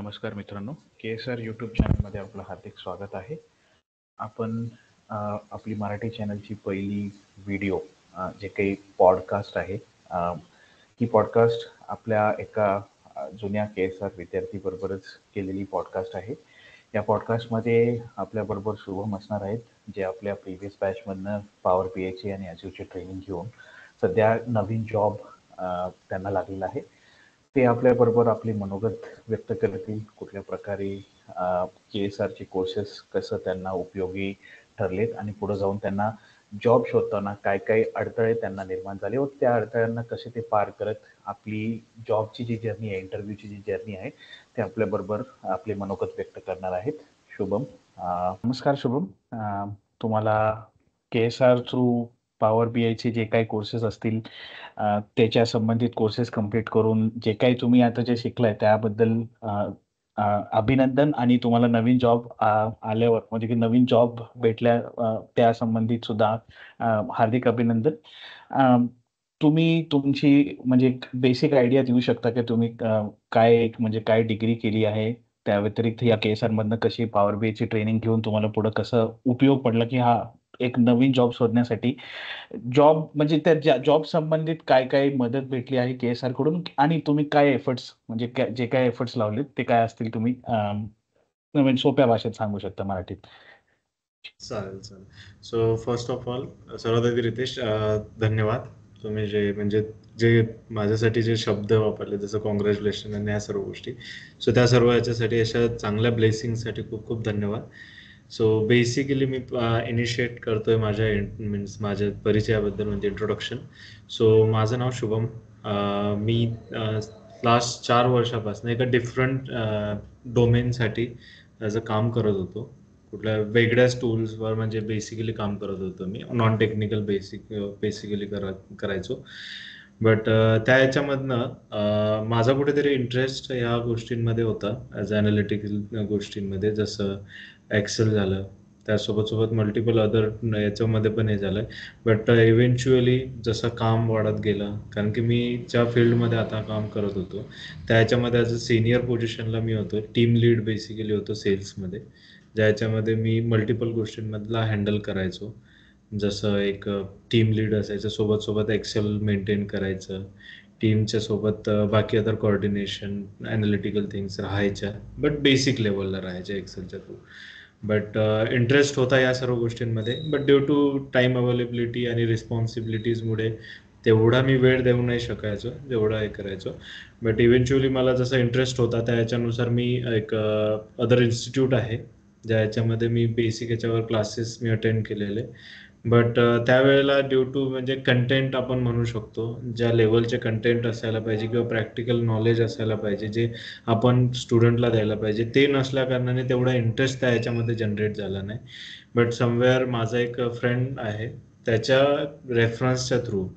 नमस्कार मित्रांनो, KSR YouTube चॅनलमध्ये आपलं हार्दिक स्वागत आहे. आपण आपली मराठी चॅनलची पहिली व्हिडिओ जे काही पॉडकास्ट आहे, ही पॉडकास्ट आपल्या एका जुन्या KSR विद्यार्थीबरोबरच केलेली पॉडकास्ट आहे. या पॉडकास्टमध्ये आपल्याबरोबर शुभम असणार आहेत, जे आपल्या प्रिव्हियस बॅचमधनं पॉवर BI आणि Azureची ट्रेनिंग घेऊन सध्या नवीन जॉब त्यांना लागलेला आहे. ते आपल्याबरोबर आपले मनोगत व्यक्त करतील, कुठल्या प्रकारे KSRचे कोर्सेस कसं त्यांना उपयोगी ठरलेत आणि पुढे जाऊन त्यांना जॉब शोधताना काय काय अडथळे त्यांना निर्माण झाले व त्या अडथळ्यांना कसे ते पार करत आपली जॉबची जी जर्नी आहे, इंटरव्ह्यूची जी जर्नी आहे, ते आपल्याबरोबर आपले मनोगत व्यक्त करणार आहेत. शुभम, नमस्कार शुभम. तुम्हाला KSR थ्रू पॉवर BIचे जे काही कोर्सेस असतील त्याच्या संबंधित कोर्सेस कंप्लीट करून जे काही तुम्ही आता जे शिकलाय त्याबद्दल अभिनंदन आणि तुम्हाला नवीन जॉब आल्यावर म्हणजे की नवीन जॉब भेटल्या त्या संबंधित सुद्धा हार्दिक अभिनंदन. तुम्ही तुमची म्हणजे बेसिक आयडिया देऊ शकता की तुम्ही काय म्हणजे काय डिग्री केली आहे, त्या व्यतिरिक्त या KSR मधनं कशी पॉवर BIची ट्रेनिंग घेऊन तुम्हाला पुढे कसं उपयोग पडला की हा एक नवीन जॉब शोधण्यासाठी जॉब म्हणजे त्या जॉब संबंधित काय काय मदत भेटली आहे KSR कडून आणि तुम्ही काय एफर्ट्स म्हणजे जे काय एफर्ट्स लावलेत ते काय असतील तुम्ही म्हणजे सोप्या भाषेत सांगू शकता मराठीत. चालेल. सो फर्स्ट ऑफ ऑल सर्वात आधी रितेश धन्यवाद. तुम्ही जे माझ्यासाठी जे शब्द वापरले जसं कॉंग्रॅच्युलेशन आणि ह्या सर्व गोष्टी, सो त्या सर्व याच्यासाठी अशा चांगल्या ब्लेसिंगसाठी खूप खूप धन्यवाद. सो बेसिकली मी इनिशिएट करतोय माझ्या परिचयाबद्दल म्हणजे इंट्रोडक्शन. सो माझं नाव शुभम. मी लास्ट 4 वर्षापासून एका डिफरंट डोमेनसाठी ॲज अ काम करत होतो. कुठल्या वेगळ्याच टूल्सवर म्हणजे बेसिकली काम करत होतो मी. नॉन टेक्निकल बेसिकली करायचो. बट त्या ह्याच्यामधनं माझा कुठेतरी इंटरेस्ट ह्या गोष्टींमध्ये होता ॲज ॲनालिटिकल गोष्टींमध्ये, जसं एक्सेल झालं, त्यासोबत मल्टिपल अदर याच्यामध्ये पण हे झालं. बट इव्हेंच्युअली जसं काम वाढत गेलं, कारण की मी ज्या फील्डमध्ये आता काम करत होतो त्या ह्याच्यामध्ये ॲज अ सिनियर पोझिशनला मी होतो. टीम लीड बेसिकली होतो सेल्समध्ये, ज्या ह्याच्यामध्ये मी मल्टिपल गोष्टींमधला हँडल करायचो. जसं एक टीम लीड असायचं, सोबत एक्सेल मेंटेन करायचं, टीमच्या सोबत बाकी अदर कोऑर्डिनेशन ॲनालिटिकल थिंग्स राहायच्या, बट बेसिक लेवलला राहायच्या एक्सेलच्या थ्रू. बट इंटरेस्ट होता या सर्व गोष्टींमध्ये, but due to time availability आणि रिस्पॉन्सिबिलिटीजमुळे तेवढा मी वेळ देऊ नाही शकायचो जेवढा हे करायचो. बट इव्हेंच्युअली मला जसा इंटरेस्ट होता त्या ह्याच्यानुसार मी एक अदर इन्स्टिट्यूट आहे ज्या ह्याच्यामध्ये मी बेसिक याच्यावर क्लासेस मी अटेंड केलेले. बट त्यावेळेला ड्यू टू म्हणजे कंटेंट आपण म्हणू शकतो, ज्या लेवलचे कंटेंट असायला पाहिजे किंवा प्रॅक्टिकल नॉलेज असायला पाहिजे जे आपण स्टुडंटला द्यायला पाहिजे, ते नसल्या कारणाने तेवढा इंटरेस्ट त्या ह्याच्यामध्ये जनरेट झाला नाही. बट समवेअर माझा एक फ्रेंड आहे, त्याच्या रेफरन्सच्या थ्रू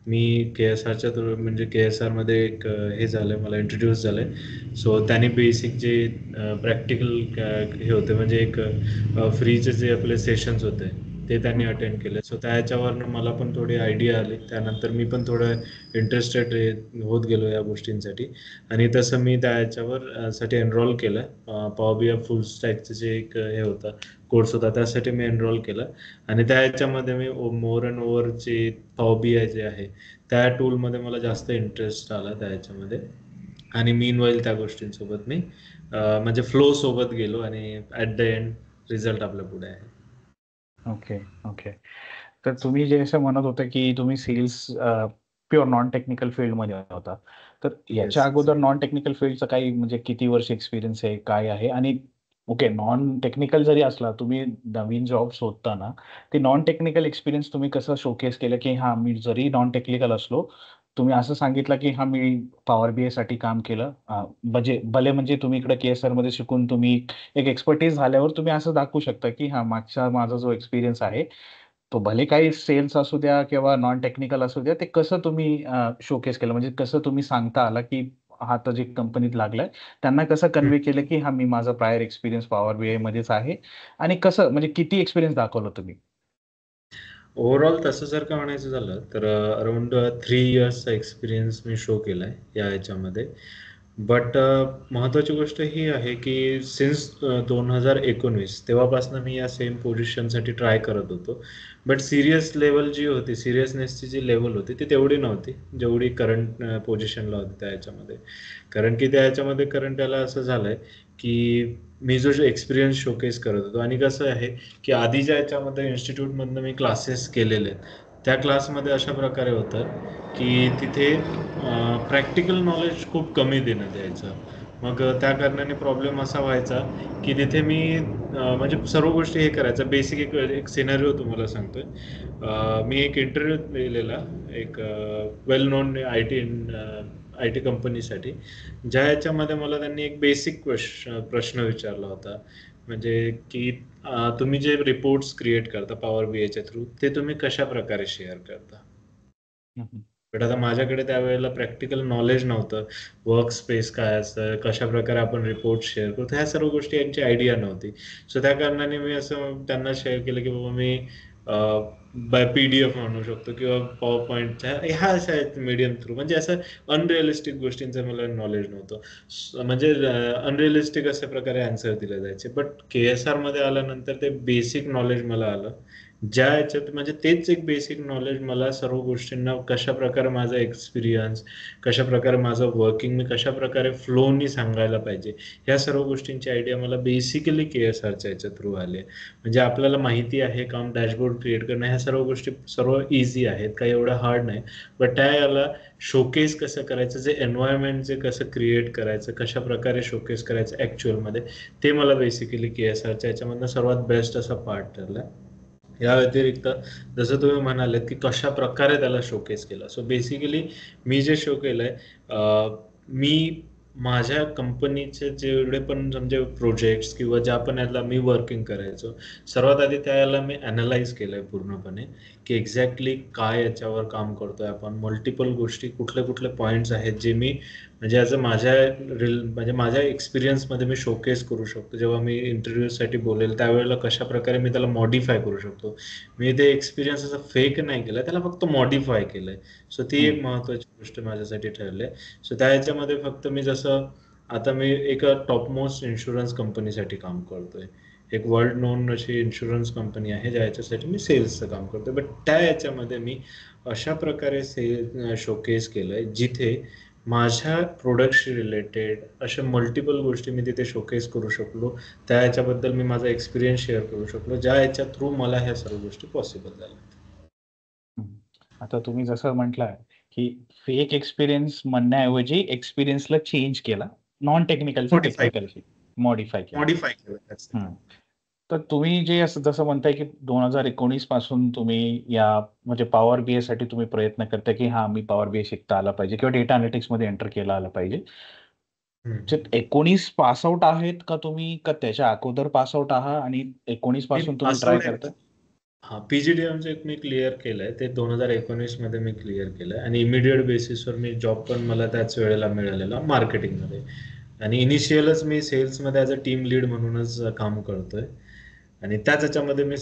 मी KSRच्या थ्रू म्हणजे KSRमध्ये एक हे झालं, मला इंट्रोड्यूस झालं आहे. सो त्याने बेसिक जे प्रॅक्टिकल हे होते म्हणजे एक फ्रीचे जे आपले सेशन्स होते ते त्यांनी अटेंड केले. सो त्या ह्याच्यावरनं मला पण थोडी आयडिया आली. त्यानंतर मी पण थोडं इंटरेस्टेड होत गेलो या गोष्टींसाठी आणि तसं मी त्या ह्याच्यावर साठी एनरोल केलं. पॉवर BI फुल स्टॅकचं जे एक हे होता कोर्स होता त्यासाठी मी एनरोल केलं आणि त्या ह्याच्यामध्ये मी मोर अँड ओव्हर जे पॉवर BI जे आहे त्या टूलमध्ये मला जास्त इंटरेस्ट आला त्या ह्याच्यामध्ये आणि मीनवाईल त्या गोष्टींसोबत मी म्हणजे फ्लो सोबत गेलो आणि ॲट द एंड रिझल्ट आपल्या पुढे आहे. ओके. तर तुम्ही जे असं म्हणत होता की तुम्ही सेल्स प्युअर नॉन टेक्निकल फील्डमध्ये होता, तर याच्या येस. अगोदर नॉन टेक्निकल फील्डचा काही म्हणजे किती वर्ष एक्सपिरियन्स आहे, काय आहे? आणि ओके, नॉन टेक्निकल जरी असला तुम्ही नवीन जॉब शोधताना ते नॉन टेक्निकल एक्सपिरियन्स तुम्ही कसं शोकेस केलं की हां, मी जरी नॉन टेक्निकल असलो, तुम्ही असं सांगितलं की हां, मी पॉवर BI साठी काम केलं. भले म्हणजे तुम्ही इकडे KSR मध्ये शिकून तुम्ही एक एक्सपर्टीज झाल्यावर तुम्ही असं दाखवू शकता की हां, मागचा माझा जो एक्सपिरियन्स आहे तो भले काही सेल्स असू द्या किंवा नॉन टेक्निकल असू द्या, ते कसं तुम्ही शोकेस केलं? म्हणजे कसं तुम्ही सांगता आला की हा आता जे कंपनीत लागलाय, त्यांना कसं कन्वे केलं की हां, मी माझा प्रायर एक्सपिरियन्स पॉवर BI मध्येच आहे आणि कसं म्हणजे किती एक्सपिरियन्स दाखवलं तुम्ही? ओव्हरऑल तसं जर का म्हणायचं झालं तर अराउंड 3 इयर्सचा एक्सपिरियन्स मी शो केला आहे या ह्याच्यामध्ये. बट महत्त्वाची गोष्ट ही आहे की सिन्स 2019 तेव्हापासून मी या सेम पोझिशनसाठी ट्राय करत होतो. बट सिरियस लेवल जी होती, सिरियसनेसची जी लेवल होती ती तेवढी नव्हती, जेवढी करंट पोझिशनला होती त्या ह्याच्यामध्ये. कारण की त्या ह्याच्यामध्ये करंट त्याला असं झालंय की मी जो एक्सपिरियन्स शोकेस करत होतो आणि कसं आहे की आधीच्या ह्याच्यामध्ये इन्स्टिट्यूटमधनं मी क्लासेस केलेले आहेत. त्या क्लासमध्ये अशा प्रकारे होतं की तिथे प्रॅक्टिकल नॉलेज खूप कमी देण्यात यायचं. मग त्या कारणाने प्रॉब्लेम असा व्हायचा की तिथे मी म्हणजे सर्व गोष्टी हे करायचं. बेसिक एक सिनेरिओ तुम्हाला सांगतोय. मी एक इंटरव्ह्यू दिलेला एक वेल नोन आय टी कंपनीसाठी, ज्या ह्याच्यामध्ये मला त्यांनी एक बेसिक प्रश्न विचारला होता. म्हणजे की तुम्ही जे रिपोर्ट्स क्रिएट करता पॉवर बीआयच्या थ्रू, ते तुम्ही कशा प्रकारे शेअर करता. बट आता माझ्याकडे त्यावेळेला प्रॅक्टिकल नॉलेज नव्हतं. वर्क स्पेस काय असतं, कशा प्रकारे आपण रिपोर्ट शेअर करतो, ह्या सर्व गोष्टी यांची आयडिया नव्हती. सो त्या कारणाने मी असं त्यांना शेअर केलं की बाबा मी बाय PDF म्हणू शकतो किंवा पॉवर पॉईंटच्या ह्या अशा आहेत मीडियम थ्रू, म्हणजे असं अनरिअलिस्टिक गोष्टींचं मला नॉलेज नव्हतं. म्हणजे अनरिअलिस्टिक अशा प्रकारे आन्सर दिले जायचे. बट KSR मध्ये आल्यानंतर ते बेसिक नॉलेज मला आलं, ज्या ह्याच्यात म्हणजे तेच एक बेसिक नॉलेज मला सर्व गोष्टींना कशा प्रकारे माझा एक्सपिरियन्स, कशा प्रकारे माझं वर्किंग मी कशा प्रकारे फ्लोनी सांगायला पाहिजे, ह्या सर्व गोष्टींची आयडिया मला बेसिकली KSRच्या ह्याच्या थ्रू आली. म्हणजे आपल्याला माहिती आहे काम डॅशबोर्ड क्रिएट करणं, ह्या सर्व गोष्टी सर्व इझी आहेत, काही एवढं हार्ड नाही. बट त्या याला शोकेस कसं करायचं, जे एन्व्हायरमेंट जे कसं क्रिएट करायचं, कशा प्रकारे शोकेस करायचं ॲक्च्युअलमध्ये, ते मला बेसिकली KSRच्या ह्याच्यामधनं सर्वात बेस्ट असा पार्ट ठरला. या व्यतिरिक्त जसं तुम्ही म्हणालेत की कशा प्रकारे त्याला शोकेस केलं, सो बेसिकली मी जे शो केलंय, मी माझ्या कंपनीचे जेवढे पण समजे प्रोजेक्ट्स किंवा ज्या पण याला मी वर्किंग करायचो, सर्वात आधी त्या याला मी अनालाइज केलंय पूर्णपणे की एक्झॅक्टली काय याच्यावर काम करतोय आपण, मल्टिपल गोष्टी कुठले कुठले पॉईंट्स आहेत जे मी म्हणजे ॲज अ म्हणजे माझ्या एक्सपिरियन्समध्ये मी शोकेस करू शकतो. जेव्हा मी इंटरव्ह्यूसाठी बोलेल त्यावेळेला कशा प्रकारे मी त्याला मॉडिफाय करू शकतो. मी ते एक्सपिरियन्स असं फेक नाही केलं, त्याला फक्त मॉडिफाय केलंय. सो ती एक महत्त्वाची गोष्ट माझ्यासाठी ठरली आहे. सो त्या ह्याच्यामध्ये फक्त मी जसं आता मी एका टॉप मोस्ट इन्शुरन्स कंपनीसाठी काम करतोय. एक वर्ल्ड नोन अशी इन्शुरन्स कंपनी आहे, ज्या ह्याच्यासाठी मी सेल्सचं काम करतोय. बट त्या ह्याच्यामध्ये मी अशा प्रकारे शोकेस केलंय जिथे माझ्या प्रोडक्टशी रिलेटेड अशा मल्टिपल गोष्टी मी तिथे शोकेस करू शकलो. त्या ह्याच्याबद्दल मी माझा एक्सपिरियन्स शेअर करू शकलो, ज्या ह्याच्या थ्रू मला ह्या सर्व गोष्टी पॉसिबल झाल्या. आता तुम्ही जसं म्हटलं की फेक एक्सपिरियन्स म्हणण्याऐवजी एक्सपिरियन्सला चेंज केला, नॉन टेक्निकलचा मॉडिफाय टेक्निकलशी मॉडिफाय केला. मॉडिफाय केलं. तर तुम्ही जे असं जसं म्हणताय की 2019 पासून तुम्ही या म्हणजे पॉवर बीआय साठी तुम्ही प्रयत्न करताय की हा मी पॉवर बीआय शिकता आला पाहिजे किंवा डेटा अनालिटिक्स मध्ये एंटर केला आला पाहिजे. 19 पास आउट आहेत का तुम्ही, का त्याच्या अगोदर पास आउट आहात आणि 19 मी पासून तुम्ही पास ट्राय आउट आहे. करताय? हा, PGDM एक मी क्लिअर केलंय, ते 2019 मध्ये मी क्लिअर केलंय आणि इमिडिएट बेसिसवर मी जॉब पण मला त्याच वेळेला मिळालेला मार्केटिंगमध्ये. आणि इनिशियलच मी सेल्समध्ये ॲज अ टीम लीड म्हणूनच काम करतोय आणि त्याच ह्याच्यामध्ये मी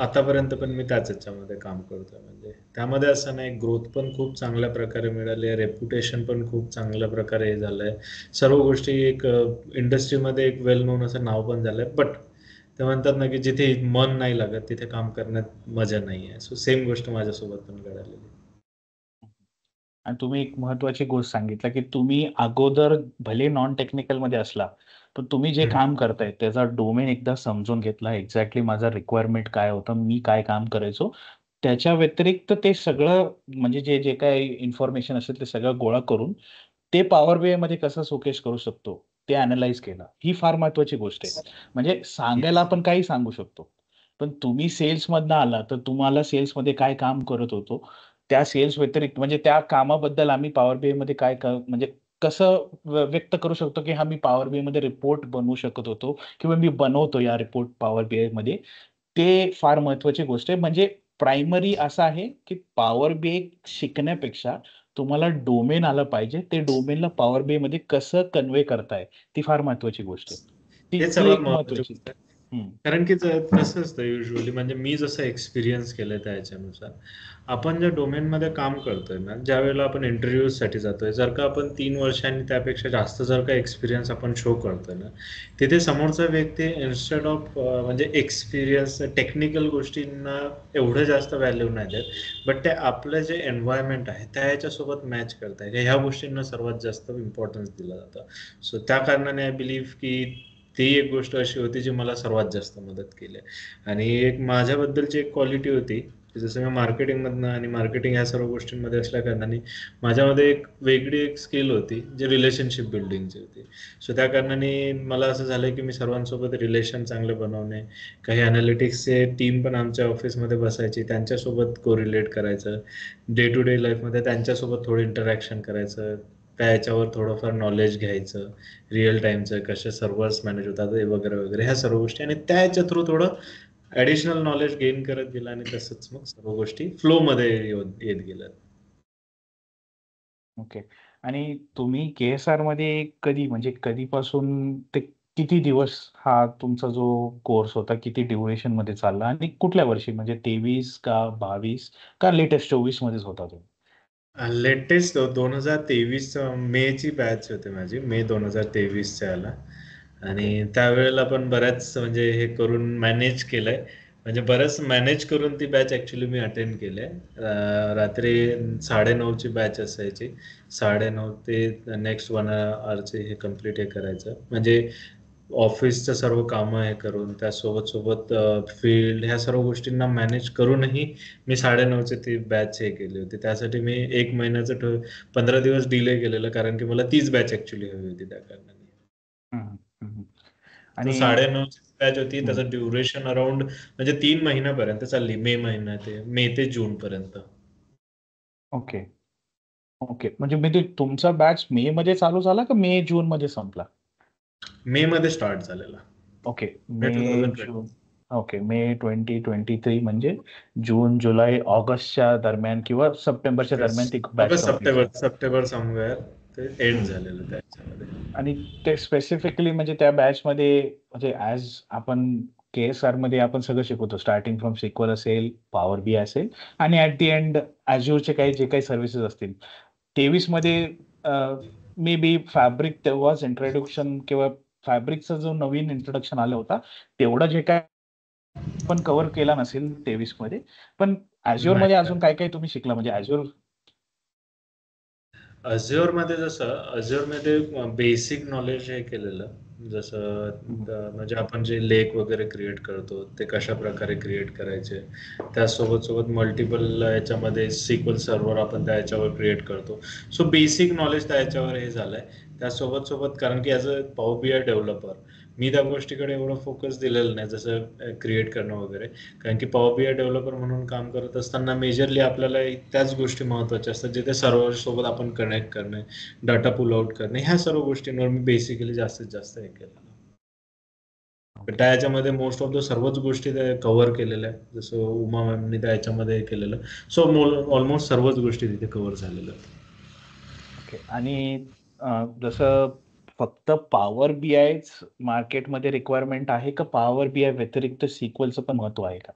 आतापर्यंत पण मी त्याच ह्याच्यामध्ये काम करतोय. म्हणजे त्यामध्ये असं नाही, ग्रोथ पण खूप चांगल्या प्रकारे मिळाली आहे, रेप्युटेशन पण खूप चांगल्या प्रकारे हे झालंय, सर्व गोष्टी एक इंडस्ट्रीमध्ये एक वेल नोन असं नाव पण झालंय. बट ते म्हणतात ना की जिथे मन नाही लागत तिथे काम करण्यात मजा नाही आहे. सो सेम गोष्ट माझ्यासोबत पण घडलेली. आणि तुम्ही एक महत्वाची गोष्ट सांगितलं की तुम्ही अगोदर भले नॉन टेक्निकल मध्ये असला, पण तुम्ही जे काम करताय त्याचा डोमेन एकदा समजून घेतला, एक्झॅक्टली माझा रिक्वायरमेंट काय होतं, मी काय काम करायचो, त्याच्या व्यतिरिक्त ते सगळं म्हणजे जे जे काही इन्फॉर्मेशन असेल ते सगळं गोळा करून ते पॉवर बीआय मध्ये कसं शोकेस करू शकतो ते अनालाइज केलं, ही फार महत्वाची गोष्ट आहे. म्हणजे सांगायला आपण काही सांगू शकतो, पण तुम्ही सेल्स मधनं आला तर तुम्हाला सेल्स मध्ये काय काम करत होतो, त्या सेल्स व्यतिरिक्त म्हणजे त्या कामाबद्दल आम्ही पॉवर बीआय मध्ये काय म्हणजे कसं व्यक्त करू शकतो की हा मी पॉवर बीआय मध्ये रिपोर्ट बनवू शकत होतो किंवा मी बनवतो या रिपोर्ट पॉवर बीआय मध्ये, ते फार महत्वाची गोष्ट आहे. म्हणजे प्रायमरी असं आहे की पॉवर बीआय शिकण्यापेक्षा तुम्हाला डोमेन आलं पाहिजे, ते डोमेनला पॉवर बीआय मध्ये कसं कन्वे करताय ती फार महत्वाची गोष्ट आहे. ती हे ती सर्वात एक महत्वाची महत्वाची. गोष्ट आहे. हं. कारण की कसं असतं युजली, म्हणजे मी जसं एक्सपिरियन्स केलंय त्याच्यानुसार, आपण ज्या डोमेनमध्ये काम करतोय ना, ज्या वेळेला आपण इंटरव्ह्यूसाठी जातोय, जर का आपण 3 वर्ष आणि त्यापेक्षा जास्त जर का एक्सपिरियन्स आपण शो करतोय ना, तिथे समोरचा व्यक्ती इन्स्टेड ऑफ म्हणजे एक्सपिरियन्स टेक्निकल गोष्टींना एवढं जास्त व्हॅल्यू नाही देत, बट ते आपलं जे एन्व्हायरमेंट आहे त्या याच्यासोबत मॅच करताय ह्या गोष्टींना सर्वात जास्त इम्पॉर्टन्स दिला जातं. सो त्या कारणाने आय बिलीव्ह की ती एक गोष्ट अशी होती जी मला सर्वात जास्त मदत केली. आणि एक माझ्याबद्दलची एक क्वालिटी होती की जसं मी मार्केटिंगमधनं आणि मार्केटिंग ह्या सर्व गोष्टींमध्ये असल्या कारणाने माझ्यामध्ये एक वेगळी एक स्किल होती जी रिलेशनशिप बिल्डिंगची होती. सो त्या कारणाने मला असं झालं की मी सर्वांसोबत रिलेशन चांगले बनवणे, काही अनालिटिक्सचे टीम पण आमच्या ऑफिसमध्ये बसायची, त्यांच्यासोबत कोरिलेट करायचं, डे टू डे लाईफमध्ये त्यांच्यासोबत थोडं इंटरॅक्शन करायचं, त्या याच्यावर थोडंफार नॉलेज घ्यायचं, रिअल टाईमचं कसे सर्व्हर्स मॅनेज होतात हे वगैरे वगैरे ह्या सर्व गोष्टी, आणि त्याच्या थ्रू थोडं ॲडिशनल नॉलेज गेन करत गेलं आणि तसंच मग सर्व गोष्टी फ्लोमध्ये येत गेल्या. ओके. आणि तुम्ही के-एस-आर मध्ये कधी म्हणजे कधीपासून ते किती दिवस हा तुमचा जो कोर्स होता, किती ड्युरेशनमध्ये चालला आणि कुठल्या वर्षी म्हणजे 23 का 22 का लेटेस्ट 24 मध्येच होता तो? लेटेस्ट 2023 मेची बॅच होते माझी, मे 2023च्या याला. ओके. आणि त्यावेळेला पण बऱ्याच म्हणजे हे करून मॅनेज केलंय, म्हणजे बरंच मॅनेज करून ती बॅच ॲक्च्युली मी अटेंड केली. रात्री 9:30ची बॅच असायची. 9:30 ते नेक्स्ट 1 आवरचे हे कंप्लीट हे करायचं. म्हणजे ऑफिसचं सर्व कामं हे करून त्यासोबत फील्ड ह्या सर्व गोष्टींना मॅनेज करूनही मी 9:30ची ती बॅच हे केली होती. त्यासाठी मी 1 महिन्याचं 15 दिवस डिले केलेलं, कारण की मला तीच बॅच ॲक्च्युली हवी होती त्या कारणाने. हं, हं, हं. तर आणि 9:30ची बॅच होती. हं. त्याचं ड्युरेशन अराउंड म्हणजे 3 महिन्यापर्यंत चालली. मे ते जूनपर्यंत. Okay, okay. म्हणजे म्हणजे तुमचा बॅच मेमध्ये चालू झाला का मे-जूनमध्ये संपला? मेमध्ये स्टार्ट झालेला. ओके. मे मे, 2020. जून. ओके. मे 2023 म्हणजे जून, जुलै, ऑगस्टच्या दरम्यान किंवा सप्टेंबरच्या येस. दरम्यान ती बॅच ऑगस्ट, कंप्लीट सप्टेंबर झाली. सप्टेंबर समवेअर ते एंड हं. झालेलं त्याच्यामध्ये. आणि ते स्पेसिफिकली म्हणजे त्या बॅचमध्ये म्हणजे ॲज आपण के-एस-आरमध्ये आपण सगळं शिकवतो. स्टार्टिंग फ्रॉम SQL असेल, पॉवर BI असेल आणि ॲट द एंड Azureचे जे काही सर्व्हिसेस असतील. 23 मध्ये मे बी फॅब्रिक तेव्हाच इंट्रोडक्शन किंवा फॅब्रिकचा जो नवीन इंट्रोडक्शन आलं होता, तेवढं जे काही आपण कव्हर केला नसेल 23 मध्ये. पण नाही. Azureमध्ये अजून काय-काय तुम्ही शिकला म्हणजे Azure? Azureमध्ये Azureमध्ये बेसिक नॉलेज हे केलेलं. जसं हं, म्हणजे आपण जे लेक वगैरे क्रिएट करतो, ते कशाप्रकारे क्रिएट करायचे. त्यासोबत मल्टिपल याच्यामध्ये SQL सर्व्हर आपण त्या याच्यावर क्रिएट करतो. सो बेसिक नॉलेज त्या याच्यावर हे झालंय. त्यासोबत कारण की as a power BI developer मी त्या गोष्टीकडे एवढं फोकस दिलेलं नाही, जसं क्रिएट करणं वगैरे. कारण की पॉवर BI डेव्हलपर म्हणून काम करत असताना मेजरली आपल्याला त्याच गोष्टी महत्त्वाच्या असतात, जिथे सर्व्हरसोबत आपण कनेक्ट करणे, डाटा पुल आउट करणे, ह्या सर्व गोष्टींवर मी बेसिकली जास्तीत जास्त हे केलेलं. ओके. त्या याच्यामध्ये मोस्ट ऑफ द सर्वच गोष्टी कव्हर केलेल्या आहेत. जसं उमा मॅमनी त्या याच्यामध्ये हे केलेलं. सो ऑलमोस्ट सर्वच गोष्टी तिथे कव्हर झालेल्या आहेत. ओके. आणि जसं फक्त पॉवर BIच मार्केटमध्ये रिक्वायरमेंट आहे का पॉवर BI व्यतिरिक्त SQLचं पण महत्त्व आहे का?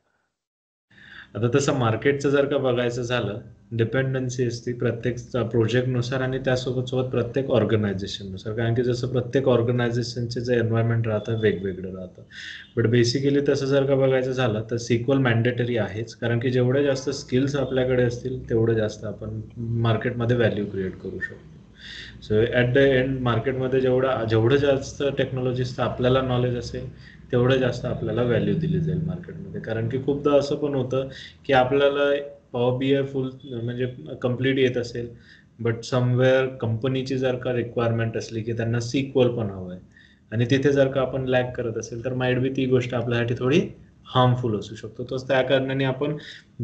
आता तसं मार्केटचं जर का बघायचं झालं, डिपेंडन्सी असते प्रत्येक प्रोजेक्टनुसार आणि त्यासोबत प्रत्येक ऑर्गनायझेशननुसार. कारण की जसं प्रत्येक ऑर्गनायझेशनचे जे एन्व्हायरमेंट राहतं वेगवेगळं राहतं. बट बेसिकली तसं जर का बघायचं झालं तर SQL मॅन्डेटरी आहेच. कारण की जेवढे जास्त स्किल्स आपल्याकडे असतील तेवढं जास्त आपण मार्केटमध्ये व्हॅल्यू क्रिएट करू शकतो. सो ॲट द एंड मार्केटमध्ये जेवढं जास्त टेक्नॉलॉजीचं आपल्याला नॉलेज असेल, तेवढं जास्त आपल्याला व्हॅल्यू दिली जाईल मार्केटमध्ये. कारण की खूपदा असं पण होतं की आपल्याला पॉवर BI फुल म्हणजे कंप्लीट येत असेल, बट समवेअर कंपनीची जर का रिक्वायरमेंट असली की त्यांना SQL पण हवं आहे आणि तिथे जर का आपण लॅक करत असेल तर माइट बी ती गोष्ट आपल्यासाठी थोडी हार्मफुल असू शकतो. तोच त्या कारणाने आपण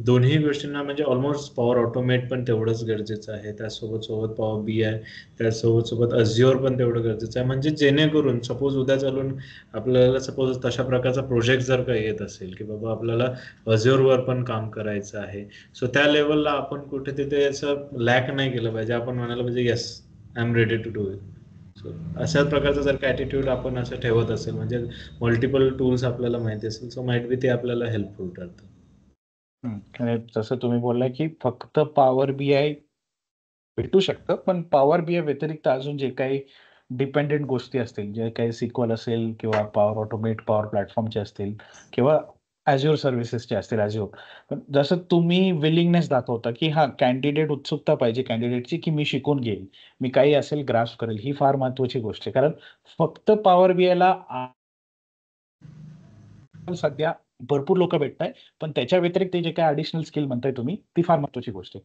दोन्ही गोष्टींना म्हणजे ऑलमोस्ट पॉवर ऑटोमेट पण तेवढंच गरजेचं आहे. त्यासोबत पॉवर BI, त्यासोबत Azure पण तेवढं गरजेचं आहे. म्हणजे जेणेकरून सपोज उद्या चालून आपल्याला सपोज तशा प्रकारचा प्रोजेक्ट जर का येत असेल की बाबा आपल्याला Azureवर पण काम करायचं आहे. सो त्या लेव्हलला आपण कुठे तिथे असं लॅक नाही केलं पाहिजे. आपण म्हणायला पाहिजे, "yes, I am ready to do it." So अशाच प्रकारचं जर का ॲटिट्यूड आपण असं ठेवत असेल, म्हणजे मल्टिपल टूल्स आपल्याला माहिती असेल, सो माइट बी ते आपल्याला हेल्पफुल ठरतं. आणि जसं तुम्ही बोलला, की फक्त पॉवर BI भेटू शकतं, पण पॉवर BI व्यतिरिक्त अजून जे काही डिपेंडंट गोष्टी असतील, जे काही SQL असेल किंवा पॉवर ऑटोमेट, पॉवर प्लॅटफॉर्मचे असतील किंवा Azure सर्व्हिसेसचे असतील Azure. पण जसं तुम्ही विलिंगनेस दाखवता, की हां, कॅन्डिडेट उत्सुकता पाहिजे कॅन्डिडेटची, की मी शिकून घेईल. मी काही असेल ग्रास्प करेल. ही फार महत्त्वाची गोष्ट आहे. कारण फक्त पॉवर BIला सध्या भरपूर लोकं भेटताय. पण त्याच्या व्यतिरिक्त जे काही ॲडिशनल स्किल म्हणताय तुम्ही, ती फार महत्त्वाची गोष्ट आहे.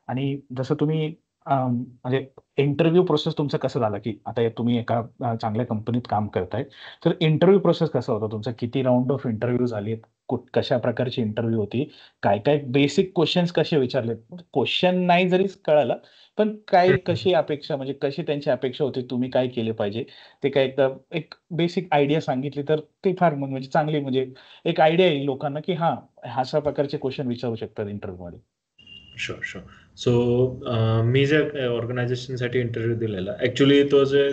आणि जसं तुम्ही म्हणजे इंटरव्ह्यू प्रोसेस तुमचं कसं झालं, की आता तुम्ही एका चांगल्या कंपनीत काम करताय. तर इंटरव्ह्यू प्रोसेस कसा होता तुमचा? किती राउंड ऑफ इंटरव्ह्यू झालेत? कशा प्रकारची इंटरव्ह्यू होती? काय-काय बेसिक क्वेशन्स कसे विचारलेत? क्वेशन नाही जरी कळालं, पण काय कशी अपेक्षा म्हणजे कशी त्यांची अपेक्षा होती, तुम्ही काय केले पाहिजे? ते काय एकदा एक बेसिक आयडिया सांगितली तर ते फार म्हणजे चांगली म्हणजे एक आयडिया येईल लोकांना, की हां, अशा प्रकारचे क्वेशन विचारू शकतात इंटरव्ह्यूमध्ये. Sure, sure. सो मी ज्या ऑर्गनायझेशनसाठी इंटरव्ह्यू दिलेला, ॲक्चुअली तो जे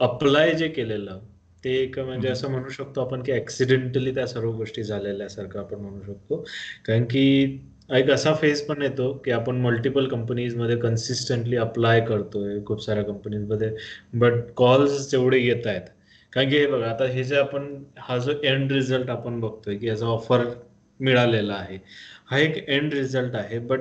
अप्लाय जे केलेलं, ते एक म्हणजे हं, असं म्हणू शकतो आपण, की ॲक्सिडेंटली त्या सर्व गोष्टी झालेल्यासारखं आपण म्हणू शकतो. कारण की एक असा फेज पण येतो, की आपण मल्टिपल कंपनीजमध्ये कन्सिस्टंटली अप्लाय करतोय खूप साऱ्या कंपनीजमध्ये, बट कॉल्स जेवढे येत आहेत, कारण की हे बघा आता हे जे आपण हा जो एंड रिझल्ट आपण बघतोय, की याचा ऑफर मिळालेला आहे. हा एक एंड रिझल्ट आहे, but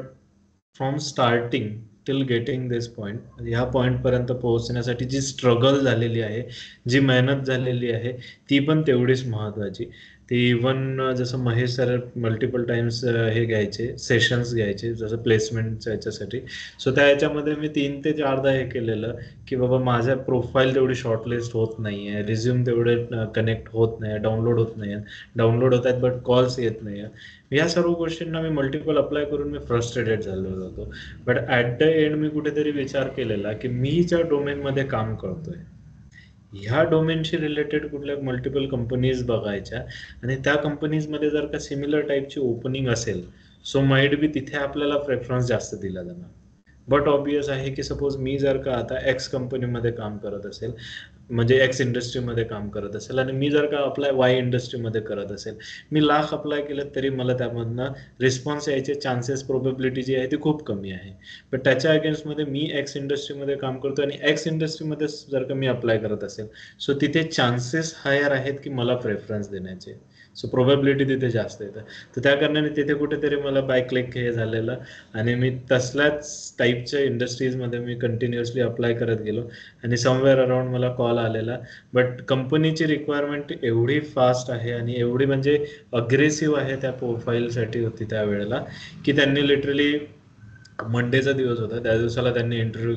from starting till getting this point, ह्या पॉईंटपर्यंत पोहोचण्यासाठी जी स्ट्रगल झालेली आहे, जी मेहनत झालेली आहे, ती पण तेवढीच महत्त्वाची. ते इवन जसं महेश सर मल्टिपल टाइम्स हे घ्यायचे, सेशन्स घ्यायचे, जसं प्लेसमेंटच्या याच्यासाठी. सो त्या ह्याच्यामध्ये मी 3 ते 4दा हे केलेलं, की बाबा माझ्या प्रोफाईल तेवढी शॉर्टलिस्ट होत नाही आहे, रिझ्यूम तेवढे कनेक्ट होत नाही, डाउनलोड होत नाही आहे, डाउनलोड होत आहेत बट कॉल्स येत नाही आहे. या सर्व गोष्टींना मी मल्टिपल अप्लाय करून मी फ्रस्ट्रेटेड झालेलो होतो. But at the and me कुठेतरी विचार केलेला, की मी ज्या डोमेनमध्ये काम करतोय, ह्या डोमेनशी रिलेटेड कुठल्या मल्टिपल कंपनीज बघायच्या आणि त्या कंपनीजमध्ये जर का सिमिलर टाईपची ओपनिंग असेल, सो माइट बी तिथे आपल्याला प्रेफरन्स जास्त दिला जाणार. बट ऑब्वियस आहे, की सपोज मी जर का आता एक्स कंपनीमध्ये काम करत असेल, म्हणजे एक्स इंडस्ट्रीमध्ये काम करत असेल आणि मी जर का अप्लाय वाय इंडस्ट्रीमध्ये करत असेल, मी लाख अप्लाय केलं तरी मला त्यामधनं रिस्पॉन्स यायचे चान्सेस, प्रोबेबिलिटी जी आहे ती खूप कमी आहे. पण त्याच्या अगेन्स्टमध्ये मी एक्स इंडस्ट्रीमध्ये काम करतो आणि एक्स इंडस्ट्रीमध्ये जर का मी अप्लाय करत असेल, सो तिथे चान्सेस हायर आहेत की मला प्रेफरन्स देण्याचे. सो प्रोबॅबिलिटी तिथे जास्त येतं. तर त्या कारणाने तिथे कुठेतरी मला बाय क्लिक हे झालेलं आणि मी तसल्याच टाईपच्या इंडस्ट्रीजमध्ये मी कंटिन्युअसली अप्लाय करत गेलो आणि समवेअर अराउंड मला कॉल आलेला. बट कंपनीची रिक्वायरमेंट एवढी फास्ट आहे आणि एवढी म्हणजे अग्रेसिव्ह आहे त्या प्रोफाईलसाठी होती त्यावेळेला, की त्यांनी लिटरली मंडेचा दिवस होता, त्या दिवसाला त्यांनी इंटरव्ह्यू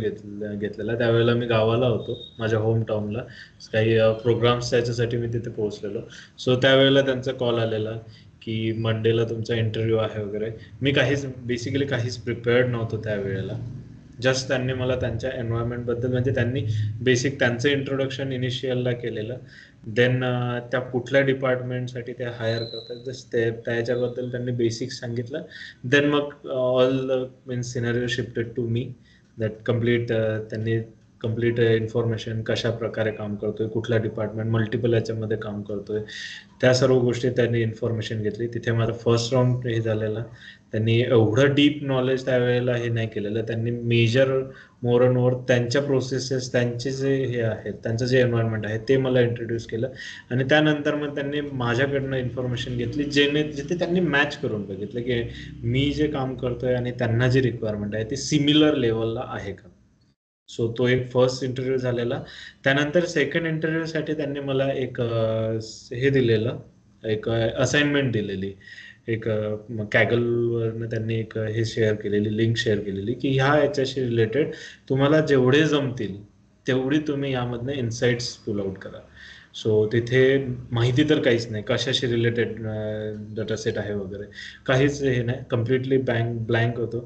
घेतलेला. त्यावेळेला मी गावाला होतो, माझ्या होम टाऊनला. काही प्रोग्राम्स त्याच्यासाठी मी तिथे पोहोचलेलो. सो त्यावेळेला त्यांचा कॉल आलेला, की मंडेला तुमचा इंटरव्ह्यू आहे वगैरे. मी बेसिकली काहीच प्रिपेअर्ड नव्हतो त्यावेळेला. जस्ट त्यांनी मला त्यांच्या एन्व्हायरमेंटबद्दल म्हणजे त्यांनी बेसिक त्यांचं इंट्रोडक्शन इनिशियलला केलेलं. देन त्या कुठल्या डिपार्टमेंटसाठी ते हायर करतात जस्ट ते त्याच्याबद्दल त्यांनी बेसिक सांगितलं. देन मग all means scenario shifted to me, that complete त्यांनी कम्प्लीट इन्फॉर्मेशन कशा प्रकारे काम करतोय, कुठल्या डिपार्टमेंट मल्टिपल याच्यामध्ये काम करतोय, त्या सर्व गोष्टी त्यांनी इन्फॉर्मेशन घेतली. तिथे माझा फर्स्ट राऊंड हे झालेला. त्यांनी एवढं डीप नॉलेज त्यावेळेला हे नाही केलेलं. त्यांनी मेजर मोर अँड मोर त्यांच्या प्रोसेसेस, त्यांचे जे हे आहेत, त्यांचं जे एन्व्हायरमेंट आहे ते मला इंट्रोड्यूस केलं आणि त्यानंतर मग त्यांनी माझ्याकडनं इन्फॉर्मेशन घेतली, जिथे त्यांनी मॅच करून बघितलं, की मी जे काम करतोय आणि त्यांना जी रिक्वायरमेंट आहे ती सिमिलर लेवलला आहे का. सो तो एक फर्स्ट इंटरव्ह्यू झालेला. त्यानंतर सेकंड इंटरव्ह्यूसाठी त्यांनी मला एक हे दिलेलं, एक असाइनमेंट दिलेली. एक कॅगलवरनं त्यांनी एक हे शेअर केलेली, लिंक शेअर केलेली, की ह्या याच्याशी रिलेटेड तुम्हाला जेवढे जमतील तेवढी तुम्ही यामधनं इन्साइट्स पुल आउट करा. सो तिथे माहिती तर काहीच नाही, कशाशी रिलेटेड डाटा सेट आहे वगैरे काहीच हे नाही, कम्प्लिटली ब्लँक होतो.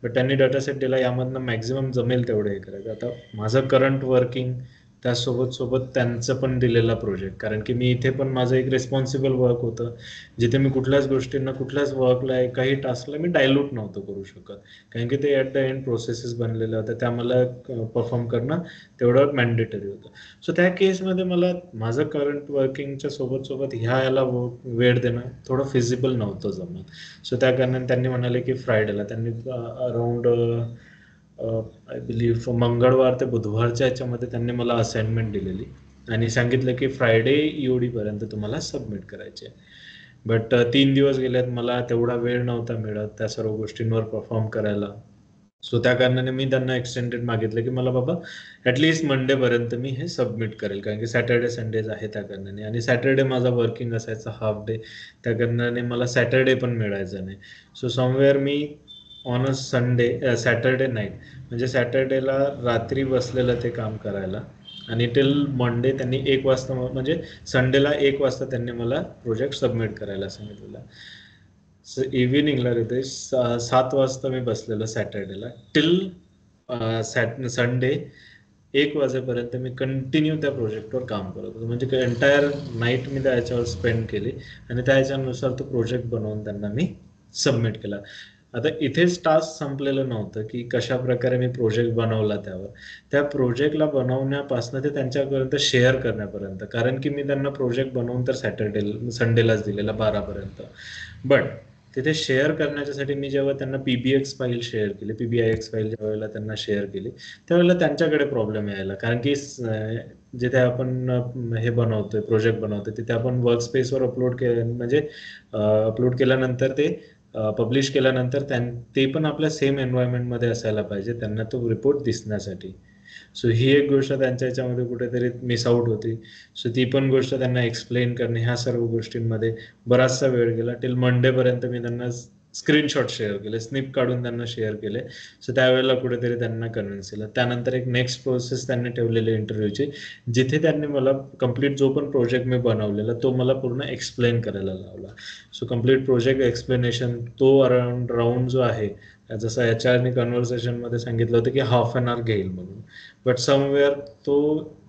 बट त्यांनी डाटा सेट दिला, यामधनं मॅक्झिमम जमेल तेवढं हे करायचं. आता माझं करंट वर्किंग त्यासोबत त्यांचं पण दिलेला प्रोजेक्ट, कारण की मी इथे पण माझं एक रिस्पॉन्सिबल वर्क होतं, जिथे मी कुठल्याच गोष्टींना, कुठल्याच वर्कला, एकाही टास्कला मी डायल्यूट नव्हतं करू शकत, कारण की ते ॲट द एंड प्रोसेसेस बनलेल्या होत्या, त्या मला परफॉर्म करणं तेवढं मॅन्डेटरी होतं. सो त्या केसमध्ये मला माझं करंट वर्किंगच्या सोबत याला वेळ देणं थोडं फिजिबल नव्हतं जमत. सो त्या कारणाने त्यांनी म्हणाले की फ्रायडेला त्यांनी अराउंड आय बिलीव्ह मंगळवार ते बुधवारच्या याच्यामध्ये त्यांनी मला असाइनमेंट दिलेली आणि सांगितलं की फ्रायडे EOD पर्यंत तुम्हाला सबमिट करायचे. बट 3 दिवस गेल्यात, मला तेवढा वेळ नव्हता मिळत त्या सर्व गोष्टींवर परफॉर्म करायला. सो त्या कारणाने मी त्यांना एक्सटेंडेड मागितलं की मला बाबा ॲटलिस्ट मंडेपर्यंत मी हे सबमिट करेल, कारण की सॅटर्डे संडेज आहे त्या कारणाने, आणि सॅटर्डे माझा वर्किंग असायचा हाफ डे, त्या कारणाने मला सॅटर्डे पण मिळायचं नाही. So somewhere me on a Sunday Saturday night, म्हणजे सॅटर्डेला रात्री बसलेलं ते काम करायला, आणि टिल मंडे त्यांनी 1 वाजता म्हणजे संडेला 1 वाजता त्यांनी मला प्रोजेक्ट सबमिट करायला सांगितलेला. इव्हिनिंगला रितेश 7 वाजता मी बसलेलो सॅटर्डेला टिल संडे 1 वाजेपर्यंत मी कंटिन्यू त्या प्रोजेक्टवर काम करत होतो, म्हणजे एंटायर नाईट मी त्याच्यावर स्पेंड केली आणि त्याच्यानुसार तो प्रोजेक्ट बनवून त्यांना मी सबमिट केला. आता इथेच टास्क संपलेलं नव्हतं की कशा प्रकारे मी प्रोजेक्ट बनवला, त्यावर त्या प्रोजेक्टला बनवण्यापासून ते त्यांच्यापर्यंत शेअर करण्यापर्यंत, कारण की मी त्यांना प्रोजेक्ट बनवून तर संडेलाच दिलेला 12 पर्यंत, बट तिथे शेअर करण्याच्यासाठी मी जेव्हा त्यांना PBX फाईल शेअर केली, PBIX फाईल ज्या वेळेला त्यांना शेअर केली, त्यावेळेला त्यांच्याकडे प्रॉब्लेम यायला, कारण की जिथे आपण हे बनवतोय, प्रोजेक्ट बनवतोय, तिथे आपण वर्क स्पेसवर अपलोड केलं, म्हणजे अपलोड केल्यानंतर ते पब्लिश केल्यानंतर ते पण आपल्या सेम एन्व्हायरमेंटमध्ये असायला पाहिजे त्यांना तो रिपोर्ट दिसण्यासाठी. सो ही एक गोष्ट त्यांच्या याच्यामध्ये कुठेतरी मिस आउट होती. सो ती पण गोष्ट त्यांना एक्सप्लेन करणे, ह्या सर्व गोष्टींमध्ये बराचसा वेळ गेला. टिल मंडेपर्यंत मी त्यांना स्क्रीनशॉट शेअर केले, स्निप काढून त्यांना शेअर केले. सो त्यावेळेला कुठेतरी त्यांना कन्व्हिन्स केलं. त्यानंतर एक नेक्स्ट प्रोसेस त्यांनी ठेवलेली इंटरव्ह्यूची, जिथे त्यांनी मला कंप्लीट जो पण प्रोजेक्ट मी बनवलेला तो मला पूर्ण एक्सप्लेन करायला लावला. सो कंप्लीट प्रोजेक्ट एक्सप्लेनेशन तो अराउंड राऊंड जो आहे, जसं HR ने कन्व्हर्सेशनमध्ये सांगितलं होतं की ½ एन आवर घेईल म्हणून, बट समवेअर तो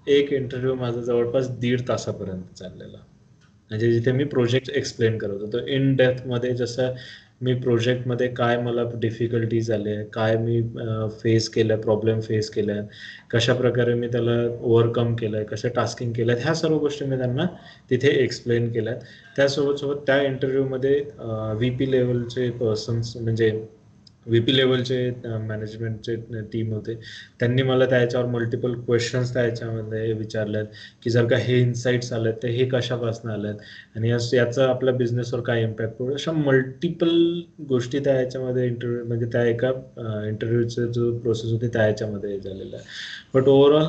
एक इंटरव्ह्यू माझा जवळपास 1.5 तासापर्यंत चाललेला, म्हणजे जिथे मी प्रोजेक्ट एक्सप्लेन करत होतो इन डेप्थमध्ये, जसं मी प्रोजेक्टमध्ये काय मला डिफिकल्टीज आले, काय मी फेस केलं, प्रॉब्लेम फेस केल्या, कशा प्रकारे मी त्याला ओव्हरकम केलंय, कसं टास्किंग केलं, ह्या सर्व गोष्टी मी त्यांना तिथे एक्सप्लेन केल्या. त्यासोबत त्या इंटरव्ह्यूमध्ये VP लेवलचे पर्सन्स, म्हणजे VP लेवलचे मॅनेजमेंटचे टीम होते, त्यांनी मला त्याच्यावर मल्टिपल क्वेश्चन्स त्याच्यामध्ये विचारल्यात की जर का हे इन्साइट्स आलेत तर हे कशापासून आलेत आणि याचा आपल्या बिझनेसवर काय इम्पॅक्ट पडतो, अशा मल्टिपल गोष्टी त्या याच्यामध्ये इंटरव्ह्यू, म्हणजे त्या एका इंटरव्ह्यूचा जो प्रोसेस होती त्या याच्यामध्ये झालेला आहे. बट ओव्हरऑल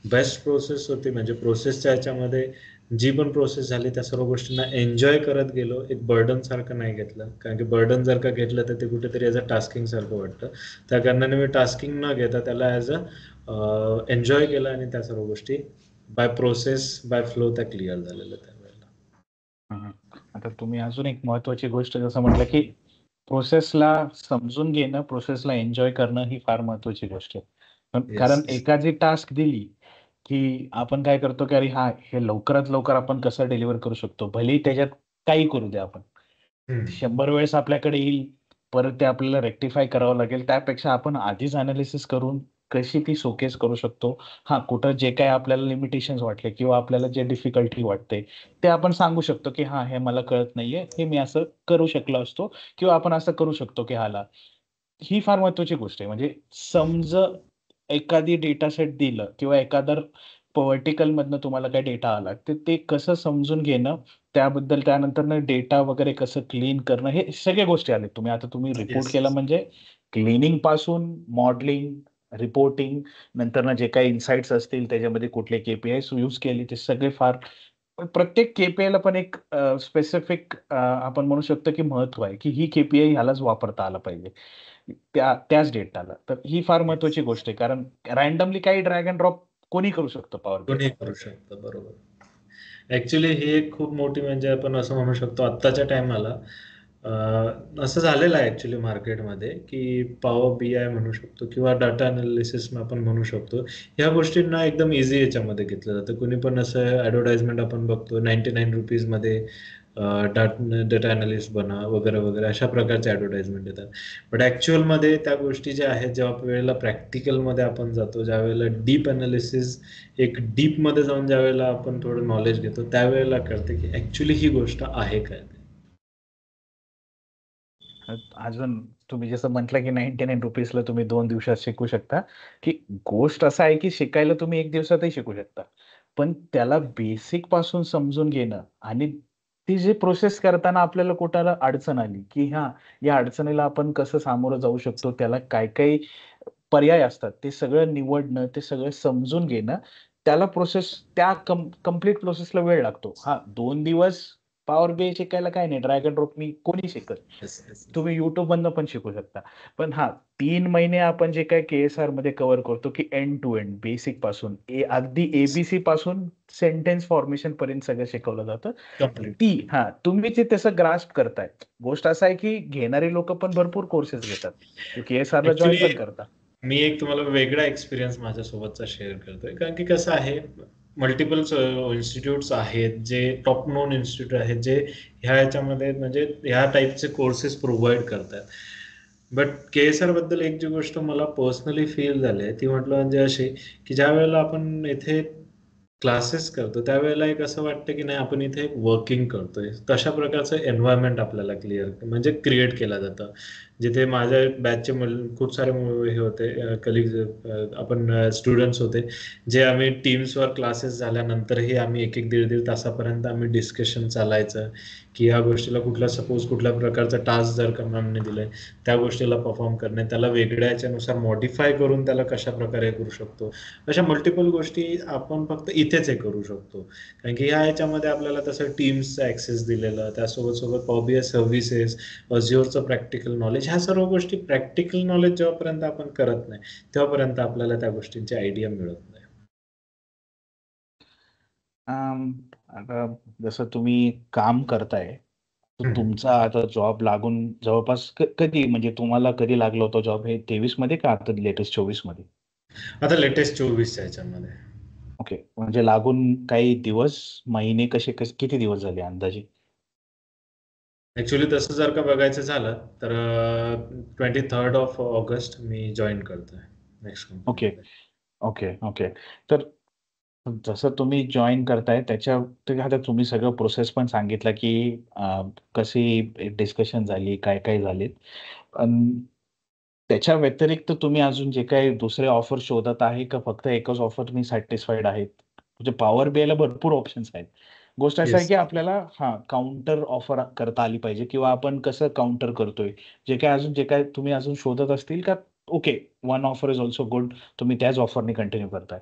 बेस्ट प्रोसेस होती, म्हणजे प्रोसेसच्या याच्यामध्ये जी पण प्रोसेस झाली त्या सर्व गोष्टींना एन्जॉय करत गेलो, एक बर्डन सारखं नाही घेतलं, कारण की बर्डन जर का घेतलं तर ते कुठेतरी ॲज अ टास्किंग सारखं वाटतं. त्या कारणाने मी टास्किंग न घेता त्याला ॲज अ एन्जॉय केलं आणि त्या सर्व गोष्टी बाय प्रोसेस बाय फ्लो त्या क्लिअर झालेल्या त्यावेळेला. आता तुम्ही अजून एक महत्वाची गोष्ट जसं म्हटलं की प्रोसेसला समजून घेणं, प्रोसेसला एन्जॉय करणं ही फार महत्वाची गोष्ट आहे. कारण येस. एखादी टास्क दिली की आपण काय करतो की अरे हा हे लवकरात लवकर आपण कसं डिलिव्हर करू शकतो, भलेही त्याच्यात काही करू द्या आपण, 100 वेळेस आपल्याकडे येईल, परत ते आपल्याला रेक्टिफाय करावं लागेल. त्यापेक्षा आपण आधीच अनालिसिस करून कशी ती शोकेस करू शकतो. हां, कुठं जे काही आपल्याला लिमिटेशन्स वाटले किंवा आपल्याला जे डिफिकल्टी वाटते, ते आपण सांगू शकतो की हां, हे मला कळत नाहीये, हे मी असं करू शकलो असतो किंवा आपण असं करू शकतो की ह्याला. ही फार महत्वाची गोष्ट आहे. म्हणजे एखादी डेटा सेट दिलं किंवा एखादं व्हर्टिकलमधनं तुम्हाला काही डेटा आला, तर ते कसं समजून घेणं, त्याबद्दल त्यानंतरनं डेटा वगैरे कसं क्लीन करणं, हे सगळ्या गोष्टी आल्यात. तुम्ही रिपोर्ट येस. केला म्हणजे क्लीनिंग पासून मॉडेलिंग, रिपोर्टिंग, नंतरनं जे काही इनसाइट्स असतील त्याच्यामध्ये कुठले KPIs यूज केले ते सगळे फार प्रत्येक KPIला पण एक स्पेसिफिक आपण म्हणू शकतो की महत्त्व आहे, की ही KPI ह्यालाच वापरता आला पाहिजे. त्याच डेटाला. तर ही फार महत्त्वाची गोष्ट आहे. कारण रँडमली काही ड्रॅग एंड ड्रॉप कोणी करू शकतो पॉवर कोणी BIला. करू शकतं, बरोबर. ऍक्च्युली ही एक खूप मोठी, म्हणजे आपण असं म्हणू शकतो आत्ताच्या टायमाला असं झालेलं आहे ॲक्च्युली मार्केटमध्ये, की पॉवर BI म्हणू शकतो किंवा डाटा अनालिसिस आपण म्हणू शकतो. ह्या गोष्टींना एकदम ईझी याच्यामध्ये घेतलं जातं. कुणी पण असं ॲडव्हर्टाइजमेंट आपण बघतो ₹99 मध्ये डाटा अनालिस्ट बना वगैरे, वगैरे अशा प्रकारचे ॲडव्हर्टाइजमेंट येतात. बट ॲक्च्युअलमध्ये त्या गोष्टी ज्या आहेत, जेव्हा वेळेला प्रॅक्टिकलमध्ये आपण जातो, ज्यावेळेला डीप अनालिसिस एक डीपमध्ये जाऊन ज्यावेळेला आपण थोडं नॉलेज घेतो, त्यावेळेला कळते की ॲक्च्युअली ही गोष्ट आहे काय ते. अजून तुम्ही जसं म्हटलं की ₹99 ला तुम्ही 2 दिवसात शिकू शकता, की गोष्ट असं आहे की शिकायला तुम्ही 1 दिवसातही शिकू शकता. पण त्याला बेसिक पासून समजून घेणं आणि ती जी प्रोसेस करताना आपल्याला कुठाला अडचण आली, की हां, या अडचणीला आपण कसं सामोरं जाऊ शकतो, त्याला काय-काय पर्याय असतात, ते सगळं निवडणं, ते सगळं समजून घेणं, त्याला प्रोसेस त्या कंप्लीट प्रोसेसला वेळ लागतो. हां, 2 दिवस पॉवर BI शिकायला काही नाही, ड्रॅग एंड ड्रॉप मी कोणी शिकल. Yes, yes, yes. तुम्ही YouTubeमधनं पण शिकू शकता. पण हां, 3 महिने आपण जे काही KSRमध्ये कव्हर करतो, की एंड टू एंड बेसिक पासून अगदी ABC पासून सेंटेन्स फॉर्मेशन पर्यंत सगळं शिकवलं जातं. कंप्लीट. हां, तुम्ही ते तसं ग्रास्प करताय. गोष्ट असं आहे, की घेणारे लोकं पण भरपूर कोर्सेस घेतात. KSRला जॉइन ऍक्च्युली पण करतात. मी एक तुम्हाला वेगळा एक्सपिरियन्स माझ्यासोबतचा शेअर करतोय, कारण की कसं आहे, मल्टिपल इन्स्टिट्यूट्स आहेत जे टॉप नोन इन्स्टिट्यूट आहेत, जे ह्या याच्यामध्ये म्हणजे ह्या टाईपचे कोर्सेस प्रोव्हाइड करतात. बट KSR बद्दल एक जी गोष्ट मला पर्सनली फील झाली आहे ती म्हटलं म्हणजे अशी, की ज्या वेळेला आपण इथे क्लासेस करतो त्यावेळेला एक असं वाटतं की नाही आपण इथे वर्किंग करतोय, तशा प्रकारचं एन्व्हायरमेंट आपल्याला म्हणजे क्रिएट केलं जातं. जिथे माझ्या बॅचचे खूप सारे हे होते कलिग्स, आपण स्टुडंट्स होते, जे आम्ही टीम्सवर क्लासेस झाल्यानंतरही आम्ही एक दीड तासापर्यंत आम्ही डिस्कशन चालायचं, की ह्या गोष्टीला सपोज कुठल्या प्रकारचा टास्क जर का मॅमने दिलाय, त्या गोष्टीला परफॉर्म करणे, त्याला वेगळ्या याच्यानुसार मॉडिफाय करून त्याला कशा प्रकारे करू शकतो. अशा मल्टिपल गोष्टी आपण फक्त इथेच हे करू शकतो, कारण की ह्या याच्यामध्ये आपल्याला तसं टीम्सचा ॲक्सेस दिलेलं, त्यासोबत सोबत पॉवर BI सर्व्हिसेस, Azureचं प्रॅक्टिकल नॉलेज, ह्या सर्व गोष्टी प्रॅक्टिकल नॉलेज जेव्हापर्यंत आपण करत नाही, तेव्हापर्यंत आपल्याला त्या गोष्टींची आयडिया मिळत नाही. आता जसं तुम्ही काम करताय, तर तुमचा आता जॉब लागून जवळपास कधी म्हणजे तुम्हाला कधी लागला होता जॉब हे 23 मध्ये का आता लेटेस्ट 24 मध्ये? आता लेटेस्ट 24च्या याच्यामध्ये. ओके. म्हणजे लागून काही दिवस, महिने कसे किती दिवस झाले अंदाजे? ऍक्च्युली तसं जर का बघायचं झालं तर 23rd of August me join करतोय नेक्स्ट ओके, कंपनीमध्ये. Okay, okay. तर जसं तुम्ही जॉइन करताय तर आता तुम्ही सगळं प्रोसेस पण सांगितलं, की कशी डिस्कशन झाली, काय-काय झालीत. अन् त्याच्या व्यतिरिक्त तुम्ही अजून जे काही दुसरे ऑफर शोधत आहे का फक्त एकच ऑफरनी सॅटिस्फाईड आहेत? म्हणजे पॉवर BIला भरपूर ऑप्शन्स आहेत. गोष्ट अशी आहे, येस. की आपल्याला काउंटर ऑफर करता आली पाहिजे किंवा आपण कसं काउंटर करतोय. जे काही तुम्ही अजून शोधत असतील का ओके, वन ऑफर इस अल्सो गुड. तुम्ही त्याच ऑफरनी कंटिन्यू करताय.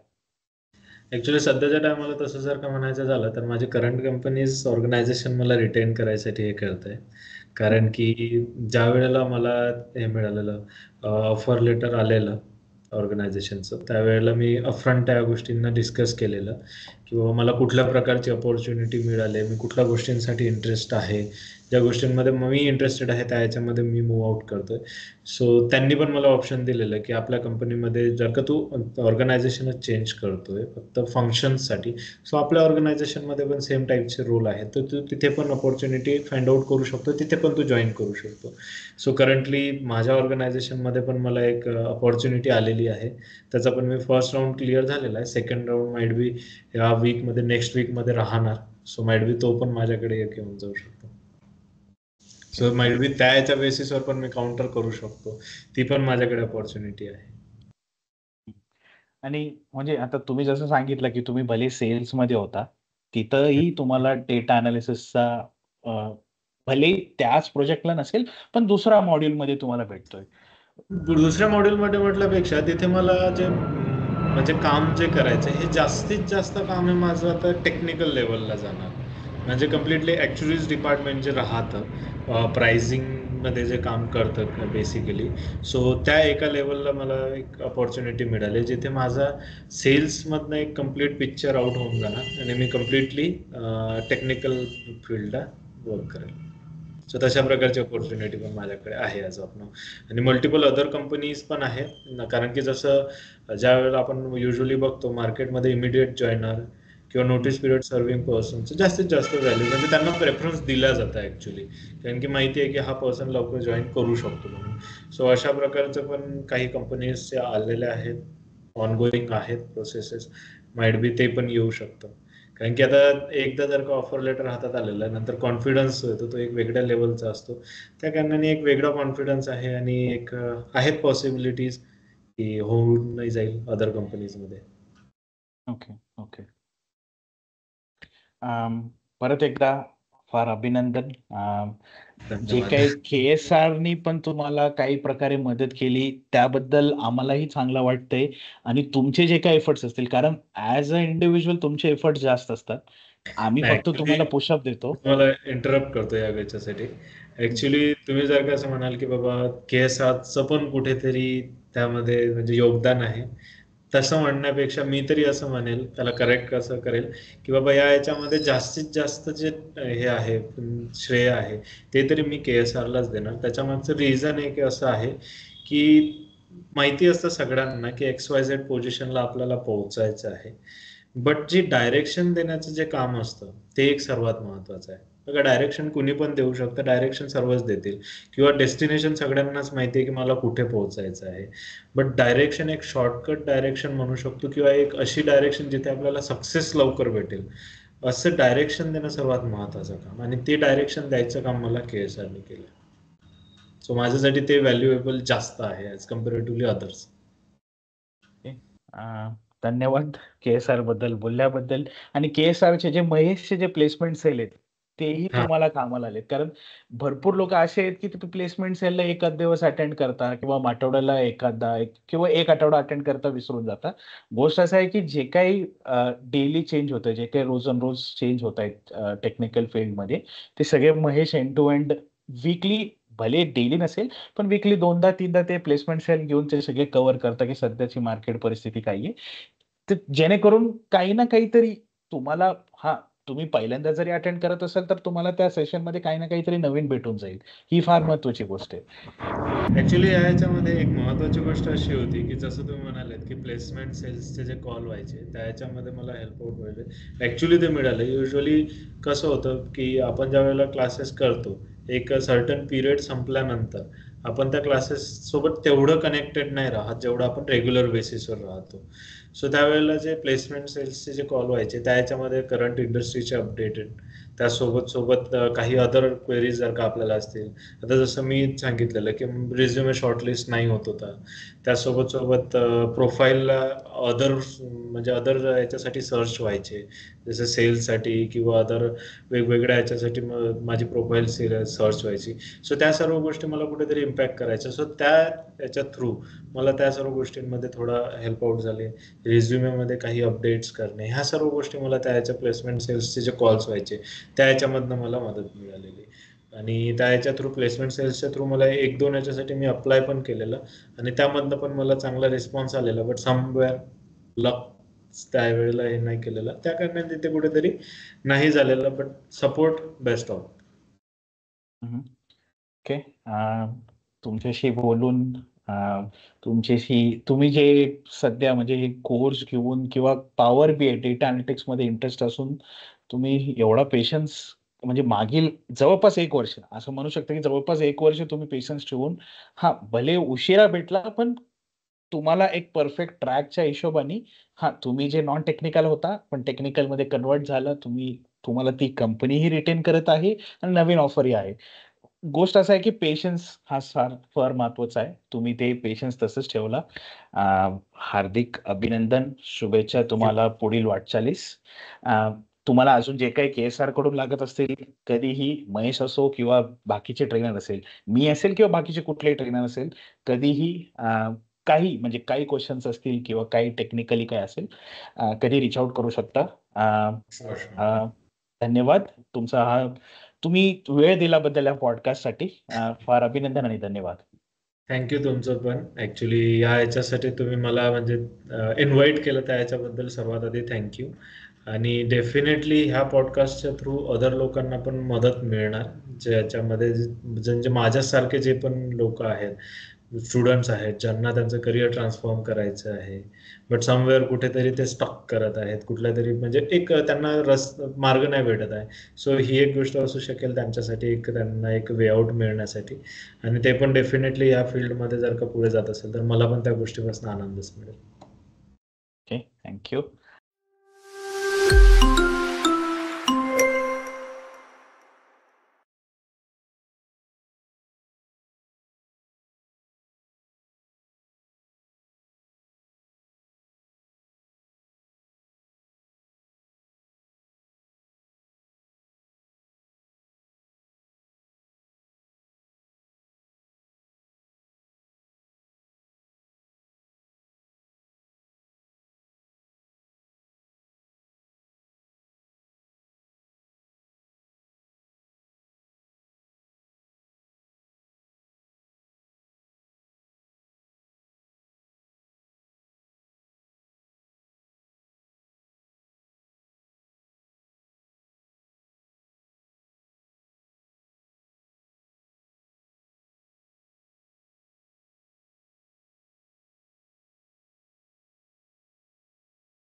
ऍक्च्युली सध्याच्या टायमाला तसं जर का म्हणायचं झालं तर माझी करंट कंपनीज ऑर्गनायझेशन मला रिटेन करायसाठी हे करतंय. हं, कारण की ज्या वेळेला मला हे मिळालेलं ऑफर लेटर आलेलं ऑर्गनायझेशनचं, त्यावेळेला मी अपफ्रंट त्या गोष्टींना डिस्कस केलेलं, की बाबा मला कुठल्या प्रकारची अपॉर्च्युनिटी मिळाली, मी कुठल्या गोष्टींसाठी इंटरेस्ट आहे, ज्या गोष्टींमध्ये मी इंटरेस्टेड आहे त्या ह्याच्यामध्ये मी मूव्ह आउट करतोय. सो त्यांनी पण मला ऑप्शन दिलेलं, की आपल्या कंपनीमध्ये जर का तू ऑर्गनायझेशनच चेंज करतोय फक्त फंक्शन्ससाठी, सो आपल्या ऑर्गनायझेशनमध्ये पण सेम टाईपचे रोल आहेत, तर तू तिथे पण अपॉर्च्युनिटी फाइंड आउट करू शकतो, तिथे पण तू जॉईन करू शकतो. सो करंटली माझ्या ऑर्गनायझेशनमध्ये पण मला एक अपॉर्च्युनिटी आलेली आहे. त्याचा पण मी फर्स्ट राऊंड क्लिअर झालेला आहे. सेकंड राऊंड माइट बी या वीकमध्ये, नेक्स्ट वीकमध्ये राहणार. सो माइट बी तो पण माझ्याकडे एक येऊन जाऊ शकतो. ओके. सो माइट बी त्या याच्या बेसिसवर पण मी काउंटर करू शकतो. ती पण माझ्याकडे अपॉर्च्युनिटी आहे. आणि म्हणजे आता तुम्ही जसं सांगितलं, की तुम्ही भले सेल्समध्ये होता. तिथंही तुम्हाला डेटा अॅनालिसिसचा अ, भलेही त्याच प्रोजेक्टला नसेल, पण दुसऱ्या मॉड्यूलमध्ये तुम्हाला भेटतोय. दुसऱ्या मॉड्यूलमध्ये म्हटल्यापेक्षा तिथे मला जे म्हणजे काम जे करायचं हे जास्तीत जास्त काम आहे माझं आता टेक्निकल लेवलला जाणार. म्हणजे कम्प्लिटली ॲक्च्युअलीज डिपार्टमेंट जे राहतं, प्राइसिंगमध्ये जे काम करतं बेसिकली. सो त्या एका लेवलला मला एक अपॉर्च्युनिटी मिळाली, जिथे माझा सेल्समधनं एक कम्प्लीट पिक्चर आउट होऊन जाणार आणि मी कम्प्लिटली टेक्निकल फील्डला वर्क करेल. सो तशा प्रकारची ऑपॉर्च्युनिटी पण माझ्याकडे आहे ॲज ऑफ नाव. आणि मल्टिपल अदर कंपनीज पण आहेत, कारण की जसं ज्या वेळेला आपण युजली बघतो मार्केटमध्ये इमिडिएट जॉईनर किंवा नोटीस पिरियड सर्व्हिंग पर्सनचं जास्तीत जास्त व्हॅल्यू, म्हणजे त्यांना प्रेफरन्स दिला जातं ॲक्च्युली, कारण की माहिती आहे की हा पर्सन लवकर जॉईन करू शकतो म्हणून. सो अशा प्रकारचं पण काही कंपनीज आलेल्या आहेत, ऑनगोईंग आहेत प्रोसेसेस, माइट बी ते पण येऊ शकतं. कारण की आता एकदा जर का ऑफर लेटर हातात आलेलं आहे, नंतर कॉन्फिडन्स तो एक वेगळ्या लेवलचा असतो. त्या कारणाने एक वेगळा कॉन्फिडन्स आहे आणि एक आहेत पॉसिबिलिटीज की होऊन नाही जाईल अदर कंपनीजमध्ये. Okay okay. परत एकदा फार अभिनंदन. जे धन्यवाद. काही KSR नी पण तुम्हाला काही प्रकारे मदत केली त्याबद्दल आम्हालाही चांगलं वाटतंय. आणि तुमचे जे काही एफर्ट्स असतील, कारण ॲज अ इंडिव्हिज्युअल तुमचे एफर्ट्स जास्त असतात. आम्ही फक्त ऍक्च्युली तुम्हाला पुशअप देतो. तुम्हाला इंटरप्ट करतो या याच्यासाठी. ऍक्च्युली तुम्ही जर का असं म्हणाल की बाबा KSRचं पण कुठेतरी त्यामध्ये म्हणजे योगदान आहे, तसं म्हणण्यापेक्षा मी तरी असं म्हणेल, त्याला करेक्ट कसं करेल की बाबा या याच्यामध्ये जास्तीत जास्त जे हे आहे श्रेय आहे ते तरी मी KSRलाच देणार. त्याच्यामागचं रिझन एक असं आहे की माहिती असतं सगळ्यांना की XYZ पोझिशनला आपल्याला पोहोचायचं आहे, बट जी डायरेक्शन देण्याचं जे काम असतं ते एक सर्वात महत्वाचं आहे. बघा, डायरेक्शन कुणी पण देऊ शकतं, डायरेक्शन सर्वच देतील, किंवा डेस्टिनेशन सगळ्यांनाच माहिती आहे की मला कुठे पोहोचायचं आहे, बट डायरेक्शन एक शॉर्टकट डायरेक्शन म्हणू शकतो, किंवा एक अशी डायरेक्शन जिथे आपल्याला सक्सेस लवकर भेटेल, असं डायरेक्शन देणं सर्वात महत्वाचं काम, आणि ते डायरेक्शन द्यायचं काम मला KSRने केलं. सो माझ्यासाठी ते व्हॅल्युएबल जास्त आहे ॲज कम्पॅरेटिव्हली अदर्स. धन्यवाद KSR बद्दल बोलल्याबद्दल. आणि KSRचे जे महेशचे जे प्लेसमेंट सेल आहेत तेही हा, तुम्हाला कामाला आलेत. कारण भरपूर लोक असे आहेत की ते प्लेसमेंट सेलला एखाद दिवस अटेंड करता किंवा आठवड्याला एखादा किंवा एक आठवडा अटेंड करता विसरून जाता. गोष्ट असं आहे की जे काही डेली चेंज होतं, जे काही रोज रोज चेंज होत आहेत टेक्निकल फील्डमध्ये, ते सगळे Mahesh end to end weekly, भले डेली नसेल पण वीकली 2दा-3दा ते प्लेसमेंट सेल घेऊन ते सगळे कव्हर करतात की सध्याची मार्केट परिस्थिती काय आहे. तर जेणेकरून काही ना काहीतरी तुम्हाला, तुम्ही पहिल्यांदा जरी अटेंड करत असाल तर तुम्हाला त्या सेशनमध्ये काही ना काहीतरी नवीन भेटून जाईल. ही फार महत्त्वाची गोष्ट आहे. ऍक्च्युली याच्यामध्ये एक महत्वाची गोष्ट अशी होती की जसं तुम्ही म्हणालेत की प्लेसमेंट सेल्सचे जे कॉल व्हायचे त्याच्यामध्ये मला हेल्प आउट व्हायचे. ऍक्च्युली ते मिळालं. युजली कसं होतं की आपण ज्या वेळेला क्लासेस करतो, एक सर्टन पिरियड संपल्यानंतर आपण त्या क्लासेस सोबत तेवढं कनेक्टेड नाही राहत जेवढं आपण रेग्युलर बेसिसवर राहतो. सो त्यावेळेला जे प्लेसमेंट सेल्सचे जे कॉल व्हायचे त्या याच्यामध्ये करंट इंडस्ट्रीचे अपडेटेड, त्यासोबत काही अदर क्वेरीज जर का आपल्याला असतील, आता जसं मी सांगितलेलं की रिझ्युमे शॉर्टलिस्ट नाही होत होता, त्यासोबत प्रोफाईलला म्हणजे अदर याच्यासाठी सर्च व्हायचे, जसं सेल्ससाठी किंवा अदर वेगवेगळ्या याच्यासाठी माझी प्रोफाईल सर्च व्हायची. सो त्या सर्व गोष्टी मला कुठेतरी इम्पॅक्ट करायच्या. सो त्या याच्या थ्रू मला त्या सर्व गोष्टींमध्ये थोडा हेल्प आउट झाले. रिझ्युमेमध्ये काही अपडेट्स करणे, ह्या सर्व गोष्टी मला त्या याच्या प्लेसमेंट सेल्सचे जे कॉल्स व्हायचे त्या याच्यामधनं मला मदत मिळालेली. आणि त्या याच्या थ्रू प्लेसमेंट सेल्सच्या थ्रू मला 1-2 याच्यासाठी मी अप्लाय पण केलेलं आणि त्यामधनं पण मला चांगला रिस्पॉन्स आलेला, बट समवेअर लक त्यावेळेला हे नाही केलेलं, त्या कारणाने तिथे कुठेतरी नाही झालेलं, but support best of. Okay. तुमच्याशी बोलून, तुम्ही जे सध्या म्हणजे हे कोर्स घेऊन किंवा पॉवर BI डेटा अनालिटिक्समध्ये इंटरेस्ट असून तुम्ही एवढा पेशन्स, म्हणजे मागील जवळपास 1 वर्ष असं म्हणू शकता की जवळपास 1 वर्ष तुम्ही पेशन्स ठेवून, भले उशिरा भेटला पण तुम्हाला एक परफेक्ट ट्रॅकच्या हिशोबाने, तुम्ही जे नॉन टेक्निकल होता पण टेक्निकलमध्ये कन्व्हर्ट झाला, तुम्हाला ती कंपनीही रिटेन करत आहे आणि नवीन ऑफरही आहे. गोष्ट असं आहे की पेशन्स हा फार महत्वाचा आहे. तुम्ही ते पेशन्स तसंच ठेवला. हार्दिक अभिनंदन, शुभेच्छा तुम्हाला पुढील वाटचालीस. तुम्हाला अजून जे काही KSR कडून लागत असतील, कधीही महेश असो किंवा बाकीचे ट्रेनर असेल, मी असेल किंवा बाकीचे कुठलेही ट्रेनर असेल, कधीही काही म्हणजे काही क्वेश्चन्स असतील किंवा काही टेक्निकली काय असेल, कधी रीच आउट करू शकता. धन्यवाद. तुम्ही वेळ दिल्याबद्दल या पॉडकास्टसाठी फार अभिनंदन आणि धन्यवाद. थँक्यू तुमचं पण. ऍक्च्युली या याच्यासाठी तुम्ही मला म्हणजे इन्व्हाइट केलं त्या याच्याबद्दल सर्वात आधी थँक्यू. आणि डेफिनेटली ह्या पॉडकास्टच्या थ्रू अदर लोकांना पण मदत मिळणार, ज्याच्यामध्ये म्हणजे माझ्यासारखे जे पण लोक आहेत, स्टुडंट्स आहेत, ज्यांना त्यांचं करिअर ट्रान्सफॉर्म करायचं आहे, बट समवेअर कुठेतरी ते स्टक करत आहेत, कुठल्या तरी म्हणजे एक त्यांना मार्ग नाही भेटत आहे. सो ही एक गोष्ट असू शकेल त्यांच्यासाठी, एक त्यांना एक वे आउट मिळण्यासाठी. आणि ते पण डेफिनेटली या फील्डमध्ये जर का पुढे जात असेल तर मला पण त्या गोष्टीपासून आनंदच मिळेल. Okay, thank you.